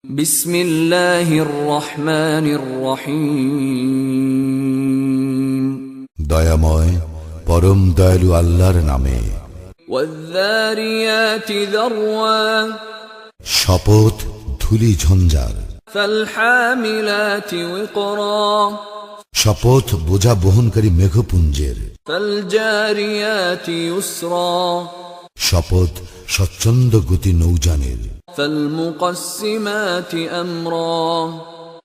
বিসমিল্লাহির রহমানির রহিম। দয়াময় পরম দয়ালু আল্লাহর নামে। ওয়ায-যারিয়াতি যারওয়া, শপথ ধূলি ঝঞ্ঝার। ফাল-হামিলাতি ওয়িকরা, শপথ বোঝা বহনকারী মেঘপুঞ্জের। ফাল-জারিয়াতি ইউসরা, শপথ স্বচ্ছন্দ গতি নৌযানের। ফাল-মুকাসসিমাতি আমরা,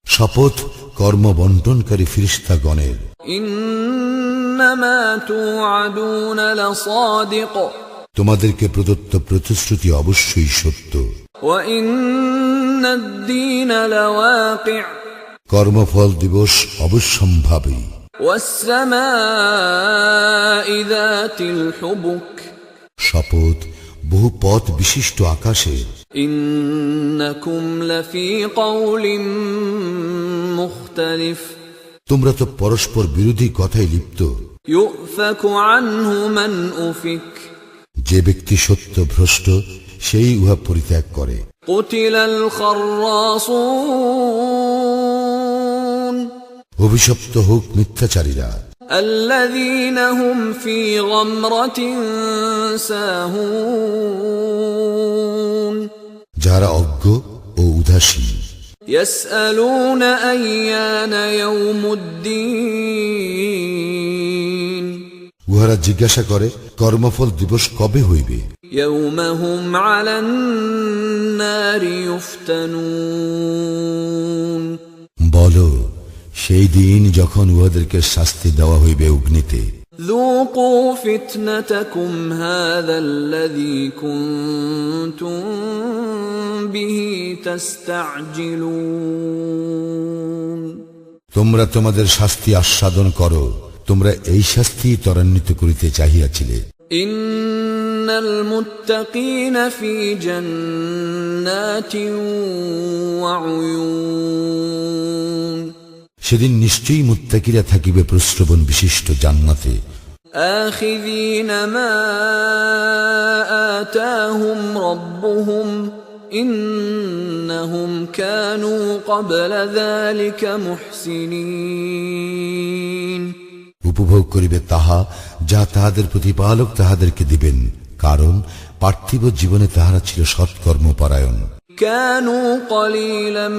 শপথ কর্ম বন্টনকারী ফিরিস্তাগণের। ইন্নামা তুআদুনা লাসাদিক, তোমাদেরকে প্রদত্ত প্রতিশ্রুতি অবশ্যই সত্য। ওয়া ইন্নাদ-দীনা লাওয়াকি', কর্মফল দিবস অবশ্যম্ভাবী। ওয়াস-সামাই যাতিল হুবুক, শপথ বহু পথ বিশিষ্ট আকাশের। ইন্নাকুম লাফী কওলিন মুখতালিফ, তোমরা তো পরস্পর বিরোধী কথায় লিপ্ত। ইউফাকু আনহু মান উফিক, যে ব্যক্তি সত্য ভ্রষ্ট সেই উহা পরিত্যাগ করে। কুতিলাল খাররাসুন, অভিশপ্ত হোক মিথ্যাচারীরা। আল্লাযীনা হুম ফী গামরাতিন সাহুন, যারা অজ্ঞ ও উদাসীন। ইয়াসআলুনা আইয়ানা ইয়াউমুদ্দীন, উহারা জিজ্ঞাসা করে কর্মফল দিবস কবে হইবে। ইয়াউমা হুম আলান নারি ইফতানুন, বলো সেই দিন যখন উহাদেরকে শাস্তি দেওয়া হইবে অগ্নিতে। যুকু ফিতনাতাকুম হাযাল্লাযী কুনতুম বিহি তাস্তা'জিলুন, তোমরা তোমাদের শাস্তি আস্বাদন করো, তোমরা এই শাস্তি ত্বরান্বিত করিতে চাহিয়াছিলে। ইন্নাল মুত্তাকিনা ফী জান্নাতিন ওয়া উয়ুন, সেদিন নিশ্চয়ই মুত্তাকিরা থাকিবে প্রশ্রবণ বিশিষ্ট জান্নাতে। আখিযীনা মা আতাহুম রাব্বুহুম ইন্নাহুম কানু ক্বাবলা যালিকা মুহসিনিন, উপভোগ করিবে তাহা যা তাহাদের প্রতিপালক তাহাদেরকে দিবেন, কারণ পার্থিব জীবনে তাহারা ছিল সৎকর্মপরায়ণ। কানু কলিলাম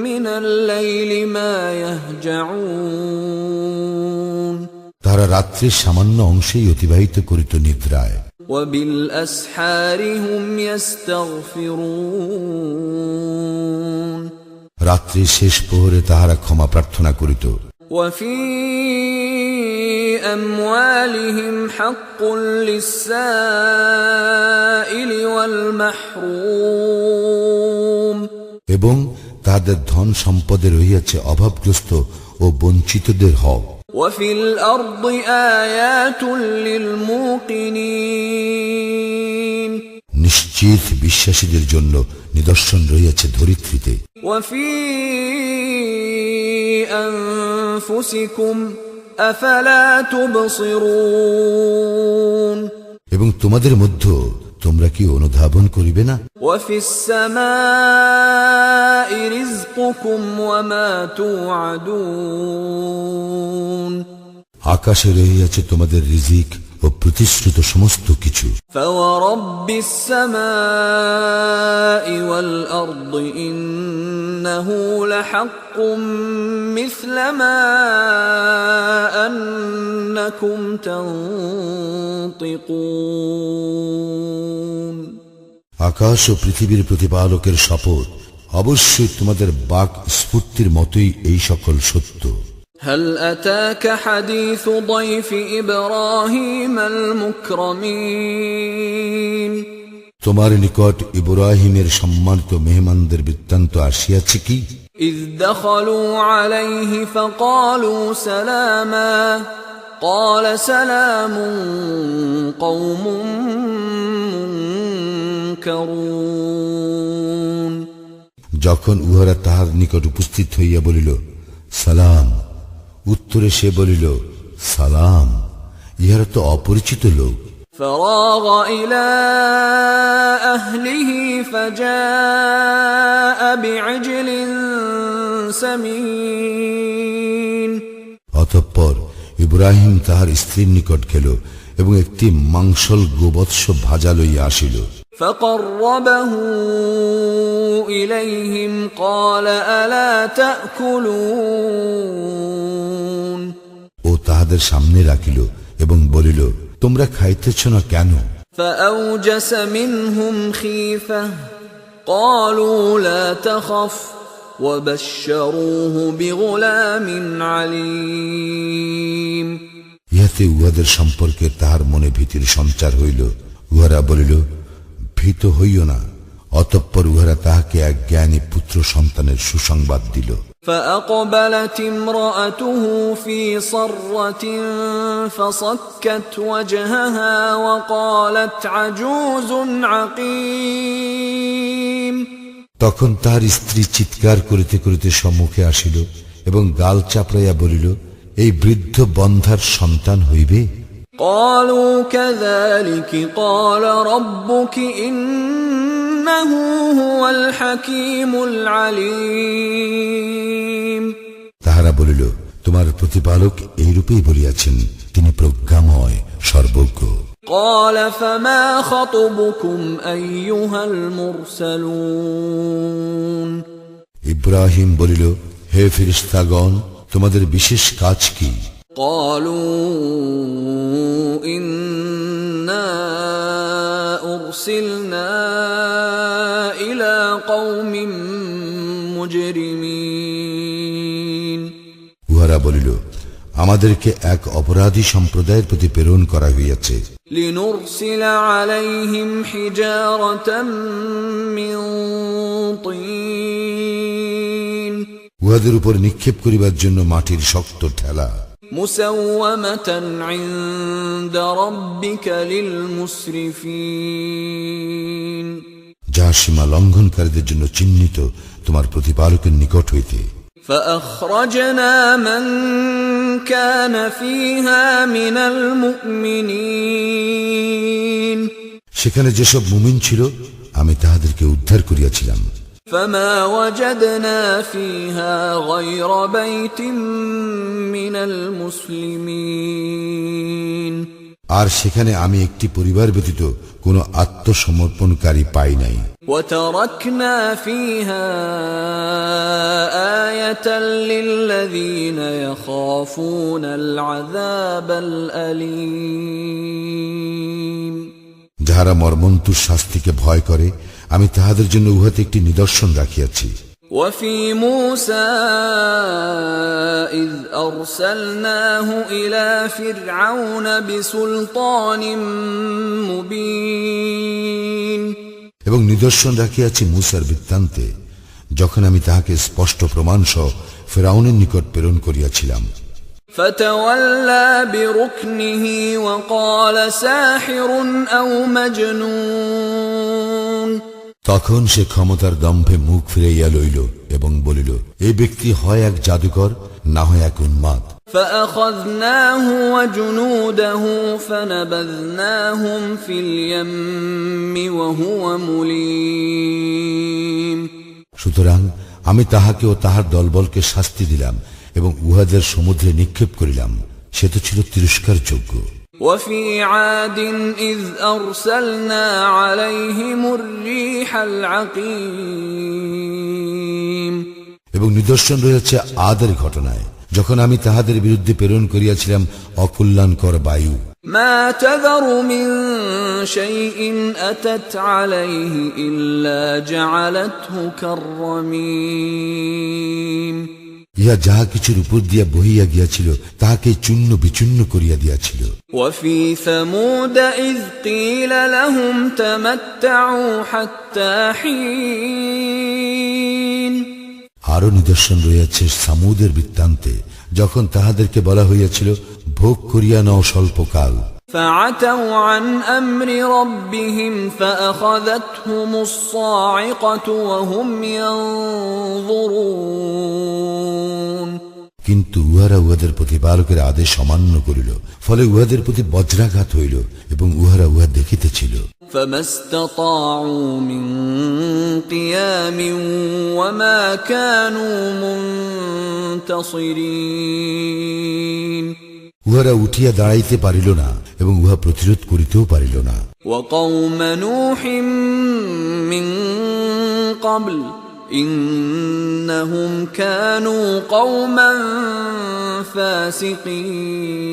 মিনাল লাইলি মা ইয়াহজাউন, তাহারা রাত্রির সামান্য অংশেই অতিবাহিত করিত নিদ্রায়। ওয়া বিল আসহারি হুম ইস্তাগফিরুন, রাত্রির শেষ প্রহরে তাহারা ক্ষমা প্রার্থনা করিত। ওয়া ফী আমওয়ালিহিম হাক্কুল লিস-সাইলি ওয়াল মাহরুম, এবং তাহাদের ধন সম্পদে রহিয়াছে অভাবগ্রস্ত ও বঞ্চিতদের হক। ওয়া ফিল আরদি আয়াতুল লিল মুকিনিন, নিশ্চিত বিশ্বাসীদের জন্য নিদর্শন রহিয়াছে ধরিত্রীতে। ওয়া ফী আনফুসিকুম আফালা তুবসিরুন, এবং তোমাদের মধ্যে তোমরা কি অনুধাবন করিবে না? ওয়া ফিস সামাই রিজকুকুম ওয়া মা তুআদুন, আকাশে রহিয়াছে তোমাদের রিজিক ও প্রতিশ্রুত সমস্ত কিছু। ফাওয়ারাব্বিস সামাই ওয়াল আরদি ইন্নাহু লাহাক্কুম মিছলা মা আন্নাকুম তানতিকুন, আকাশ ও পৃথিবীর প্রতিপালকের শপথ, অবশ্যই তোমাদের বাক স্ফূর্তির মতোই এই সকল সত্য। هل أتاك حديث ضيف إبراهيم المكرمين, তোমার নিকট ইব্রাহিমের সম্মানিত মেহমানদের বৃত্তান্ত আসিয়াছে কি? إذ دخلوا عليه فقالوا سلاما قال سلام قوم منكرون, যখন উহারা তাহার নিকট উপস্থিত হইয়া বলিল সালাম, উত্তরে সে বলিল সালাম, ইহারা তো অপরিচিত লোক। فراغ إلى أهله فجاء بعجل سمين অতঃপর ইব্রাহিম তাহার স্ত্রীর নিকট গেল এবং একটি মাংসল গোবৎস ভাজা লইয়া আসিল। فقربه إليهم قال ألا تأكلون ও তাহাদের সামনে রাখিল এবং বলিল, তোমরা খাইতেছ না কেন? فأوجس منهم خيفة قالوا لا تخف وبشروه بغلام عليم ইহাতে উহাদের সম্পর্কে তাহার মনে ভীতির সঞ্চার হইল। উহারা বলিল, ভীত হইও না। অতঃপর উহারা তাহাকে এক জ্ঞানী পুত্র সন্তানের সুসংবাদ দিল। فأقبلت امرأته في صرة فصكت وجهها وقالت عجوز عقيم তখন তাহার স্ত্রী চিৎকার করিতে করিতে সম্মুখে আসিল এবং গাল চাপড়াইয়া বলিল, এই বৃদ্ধ বন্ধার সন্তান হইবে? قالوا كذلك قال ربك إنه هو الحكيم العليم তাহারা বলিল, তোমার প্রতিপালক এইরূপেই বলিয়াছেন, তিনি প্রজ্ঞাময় সর্বজ্ঞ। قال فما خطبكم أيها المرسلون ইব্রাহিম বলিল, হে ফেরেশতাগণ, তোমাদের বিশেষ কাজ কি? قالوا إنا أرسلنا إلى قوم مجرمين উহারা বলিল, আমাদেরকে এক অপরাধী সম্প্রদায়ের প্রতি প্রেরণ করা হইয়াছে। لنرسل عليهم حجارة من طين উহাদের উপর নিক্ষেপ করিবার জন্য মাটির শক্ত ঠেলা। مسومة عند ربك للمسرفين যা সীমা লঙ্ঘনকারীদের জন্য চিহ্নিত তোমার প্রতিপালকের নিকট হইতে। فأخرجنا من كان فيها من المؤمنين সেখানে যেসব মুমিন ছিল আমি তাহাদেরকে উদ্ধার করিয়াছিলাম। فما وجدنا فيها غير بيت من المسلمين আর সেখানে আমি একটি পরিবার ব্যতীত কোন আত্মসমর্পণকারী পাই নাই। وتركنا فيها آية للذين يخافون العذاب الأليم যাহারা মর্মন্তুর শাস্তিকে ভয় করে, আমি তাহাদের জন্য উহাতে একটি নিদর্শন রাখিয়াছি। وفي موسى إذ أرسلناه إلى فرعون بسلطان مبين এবং নিদর্শন রাখিয়াছি মূসার বৃত্তান্তে, যখন আমি তাহাকে স্পষ্ট প্রমাণ সহ ফিরআউনের নিকট প্রেরণ করিয়াছিলাম। فتولى بركنه وقال ساحر أو مجنون তখন সে ক্ষমতার দম্ভে মুখ ফিরাইয়া লইল এবং বলিল, এই ব্যক্তি হয় এক জাদুকর, না হয় এক উন্মাদ। فأخذناه وجنوده فنبذناهم في اليم وهو مليم সুতরাং আমি তাহাকে ও তাহার দলবলকে শাস্তি দিলাম এবং উহাদের সমুদ্রে নিক্ষেপ করিলাম, সে তো ছিল তিরস্কারযোগ্য। وفي عاد إذ أرسلنا عليهم الريح العقيم এবং নিদর্শন রয়েছে আদের ঘটনায়, যখন আমি তাহাদের বিরুদ্ধে প্রেরণ করিয়াছিলাম অকল্যাণকর বায়ু। ما تذر من شيء أتت عليه إلا جعلته كالرميم ইহা যাহা কিছুর উপর দিয়া বহিয়া গিয়াছিল তাহাকে চূর্ণ বিচূর্ণ করিয়া দিয়াছিল। وفي ثمود إذ قيل لهم تمتعوا حتى حين আরো নিদর্শন রয়েছে সামুদের বৃত্তান্তে, যখন তাহাদেরকে বলা হইয়াছিল, ভোগ করিয়া নাও স্বল্পকাল। فعتوا عن أمر ربهم فأخذتهم الصاعقة وهم ينظرون কিন্তু উহারা উহাদের প্রতিপালকের আদেশ অমান্য করিল, ফলে উহাদের প্রতি বজ্রাঘাত হইল এবং উহারা উহা দেখিতেছিল। فما استطاعوا من قيام وما كانوا منتصرين উহারা উঠিয়া দাঁড়াইতে পারিল না এবং উহা প্রতিরোধ করিতেও পারিল না। وقوم نوح من قبل إنهم كانوا قوما فاسقين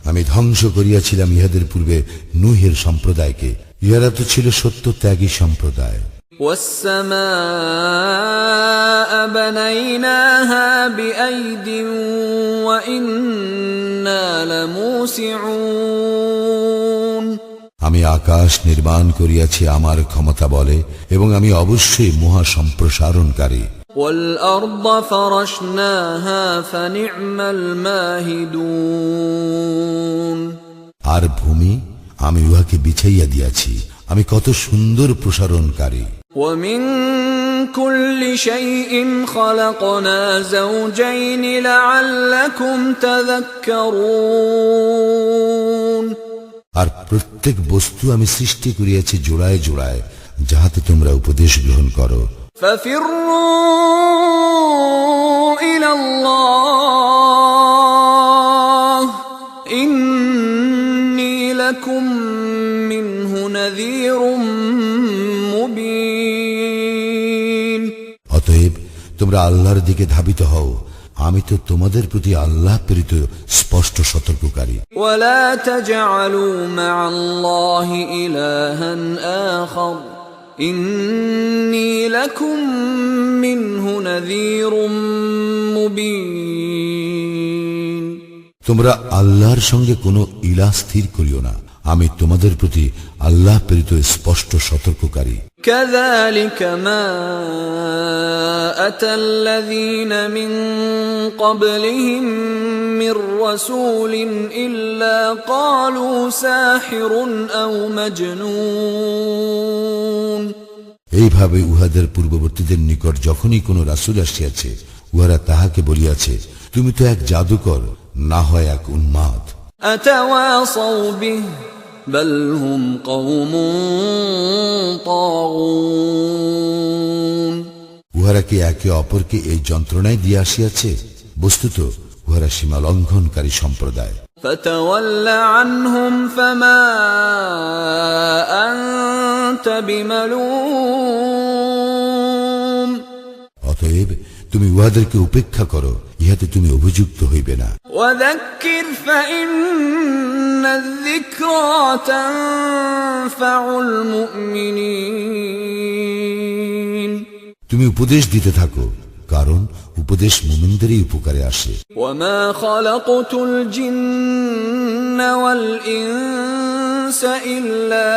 আমি ধ্বংস করিয়াছিলাম ইহাদের পূর্বে নূহের সম্প্রদায়কে, ইহারা তো ছিল সত্যত্যাগী সম্প্রদায়। والسماء بنيناها بأيد وإنا لموسعون আমি আকাশ নির্মাণ করিয়াছি আমার ক্ষমতা বলে, এবং আমি অবশ্যই মহা সম্প্রসারণকারী। والأرض فرشناها فنعم الماهدون আর ভূমি আমি উহাকে বিছাইয়া দিয়াছি, আমি কত সুন্দর প্রসারণকারী। ومن كل شيء خلقنا زوجين لعلكم تذكرون আর প্রত্যেক বস্তু আমি সৃষ্টি করিয়াছি জোড়ায় জোড়ায়, যাহাতে তোমরা উপদেশ গ্রহণ করো। ففروا إلى الله إني لكم منه نذير مبين অতএব তোমরা আল্লাহর দিকে ধাবিত হও, আমি তো তোমাদের প্রতি আল্লাহ প্রেরিত স্পষ্ট সতর্ককারী। ولا تجعلوا مع الله إلها آخر إني لكم منه نذير مبين তোমরা আল্লাহর সঙ্গে কোনো ইলাহ স্থির করিও না, আমি তোমাদের প্রতি আল্লাহ প্রেরিত স্পষ্ট সতর্ককারী। كذلك ما أتى الذين من قبلهم من رسول إلا قالوا ساحر أو مجنون এইভাবে উহাদের পূর্ববর্তীদের নিকট যখনই কোনো রাসূল আসিয়াছে, উহারা তাহাকে বলিয়াছে, তুমি তো এক জাদুকর, না হয় এক উন্মাদ। أتواصوا به بل هم قوم طاغون উহারা কি একে অপরকে এই যন্ত্রণায় দিয়ে আসিয়াছে? বস্তুত উহারা সীমা লঙ্ঘনকারী সম্প্রদায়। فتول عنهم فما أنت بملوم অতএব তুমি উহাদেরকে উপেক্ষা করো, ইহাতে তুমি অভিযুক্ত হইবে না। وذكر فإن الذكرى تنفع المؤمنين তুমি উপদেশ দিতে থাকো, কারণ উপদেশ মুমিনদেরই উপকারে আসে। وما خلقت الجن والإنس إلا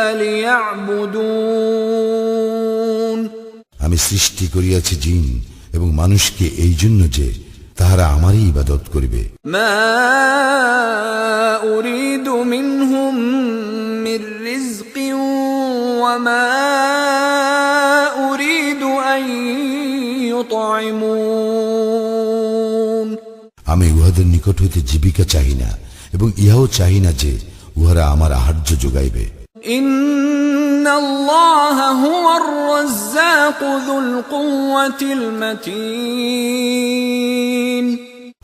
ليعبدون আমি সৃষ্টি করিয়াছি জিন এবং মানুষকে এই জন্য যে তাহারা আমারই ইবাদত করিবে। ما أريد منهم من رزق وما أريد أن يطعمون আমি উহাদের নিকট হইতে জীবিকা চাহি না এবং ইহাও চাহি না যে উহারা আমার আহার্য যোগাইবে। إن الله هو الرزاق ذو القوة المتين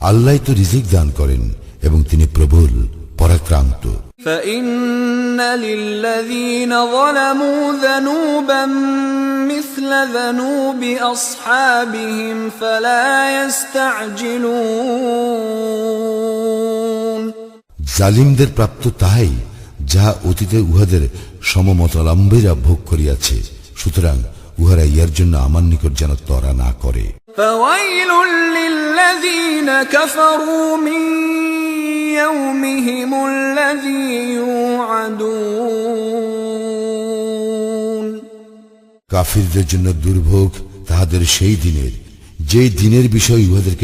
আল্লাহ তো রিজিক দান করেন এবং তিনি প্রবল পরাক্রান্ত। فإن للذين ظلموا ذنوبا مثل ذنوب أصحابهم فلا يستعجلون জালিমদের প্রাপ্ত তাহাই যাহা অতীতে উহাদের সমমতাবলম্বীরা ভোগ করিয়াছে, সুতরাং উহারা ইহার জন্য আমার নিকট যেন ত্বরা না করে। فويل للذين كفروا من يومهم الذي يوعدون কাফিরদের জন্য দুর্ভোগ তাহাদের সেই দিনের, যে দিনের বিষয় উহাদেরকে